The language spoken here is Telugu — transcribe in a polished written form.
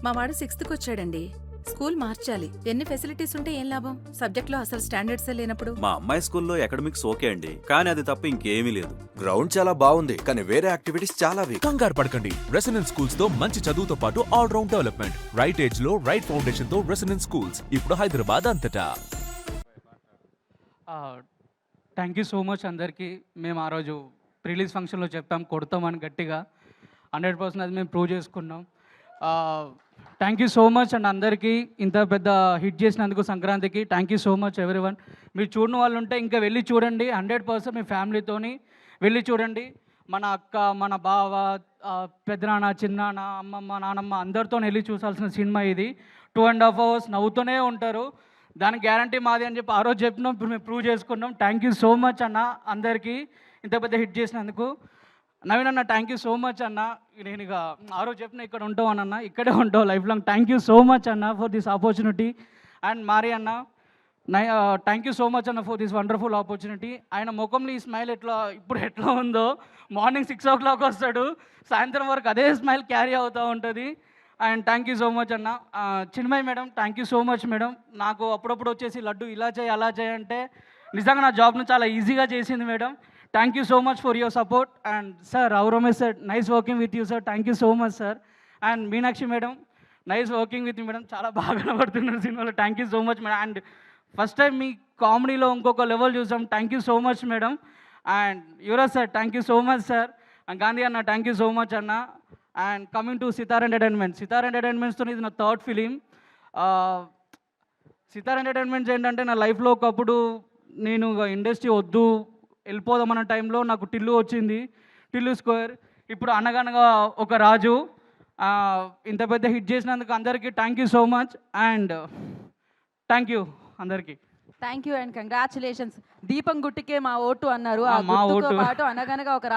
మా వాడు 6th వచ్చాడండి. స్కూల్ మార్చాలి. ఎన్ని ఫెసిలిటీస్ ఉంటే ఏం లాభం? సబ్జెక్ట్లో అసలు స్టాండర్డ్సే లేనప్పుడు. మా అమ్మాయి స్కూల్లో అకాడమిక్స్ ఓకే అండి, కానీ అది తప్ప ఇంకేమీ లేదు. గ్రౌండ్ చాలా బాగుంది, కానీ వేరే యాక్టివిటీస్ చాలా వీక్. కంగారు పడకండి. రెసిడెన్స్ స్కూల్స్ తో మంచి చదువుతో పాటు all round development. Right age లో రైట్ ఫౌండేషన్ తో రెసిడెన్స్ స్కూల్స్ ఇప్పుడు హైదరాబాద్ అంతటా. థ్యాంక్ యూ సో మచ్ అందరికీ. మేము ఆ రోజు రిలీజ్ ఫంక్షన్లో చెప్పాం కొడతామని గట్టిగా. 100% అది మేము ప్రూవ్ చేసుకున్నాం. Thank you so much and అందరికీ ఇంత పెద్ద హిట్ చేసినందుకు సంక్రాంతికి thank you so much everyone. మీరు చూడని వాళ్ళు ఉంటే ఇంకా వెళ్ళి చూడండి. 100% మీ ఫ్యామిలీతోని వెళ్ళి చూడండి. మన అక్క, మన బావ, పెద్దనాన్న, చిన్నాన్న, అమ్మమ్మ, నానమ్మ అందరితో వెళ్ళి చూసాల్సిన సినిమా ఇది. 2.5 hours నవ్వుతూనే ఉంటారు. దానికి గ్యారంటీ మాది అని చెప్పి ఆ రోజు చెప్పినాం, ఇప్పుడు మేము ప్రూవ్ చేసుకున్నాం. థ్యాంక్ యూ సో మచ్ అన్న అందరికీ ఇంత పెద్ద హిట్ చేసినందుకు. నవీన్ అన్న థ్యాంక్ యూ సో మచ్ అన్న. నేను ఇక ఆ రోజు చెప్పిన ఇక్కడ ఉంటావు అన్న, ఇక్కడే ఉంటావు life long. Thank you so much అన్న ఫర్ దిస్ ఆపర్చునిటీ. అండ్ మారి అన్న థ్యాంక్ యూ సో మచ్ అన్న ఫర్ దిస్ వండర్ఫుల్ ఆపర్చునిటీ. ఆయన ముఖంలో ఈ స్మైల్ ఇప్పుడు ఎట్లా ఉందో, మార్నింగ్ 6 o'clock వస్తాడు, సాయంత్రం వరకు అదే స్మైల్ క్యారీ అవుతూ ఉంటుంది. And thank you so much అన్న. Chinmay madam thank you so much madam. నాకు అప్పుడప్పుడు వచ్చేసి లడ్డు ఇలా చేయి అలా చేయంటే నిజంగా నా జాబ్ను చాలా ఈజీగా చేసింది madam. Thank you so much for your support. And sir Ramesh sir nice working with you sir, thank you so much sir. And Meenakshi madam nice working with you madam, చాలా బాగా కనబడుతున్నారు సినిమాలో. Thank you so much madam. And first time మీ కామెడీలో ఇంకొక లెవెల్ చూసాం. Thank you so much madam. And Yuvraj sir thank you so much sir. And Gandhi అన్న థ్యాంక్ యూ సో మచ్ అన్న. And coming to Sitar entertainment. Sitar ఎంటర్టైన్మెంట్స్తో ఇది నా 3rd ఫిలిం. సితార్ ఎంటర్టైన్మెంట్స్ ఏంటంటే నా లైఫ్లో ఒకప్పుడు నేను ఇండస్ట్రీ వద్దు వెళ్ళిపోదామన్న టైంలో నాకు టిల్లు వచ్చింది, టిల్లు స్క్వేర్. ఇప్పుడు అనగనగా ఒక రాజు. ఇంత పెద్ద హిట్ చేసినందుకు అందరికీ thank you so much. And thank you అందరికీ. Thank you and congratulations. దీపం గుట్టికే మా ఓటు అన్నారు. ఆ మా గుర్తుతో ఓటు. పాటు అనగనగా ఒక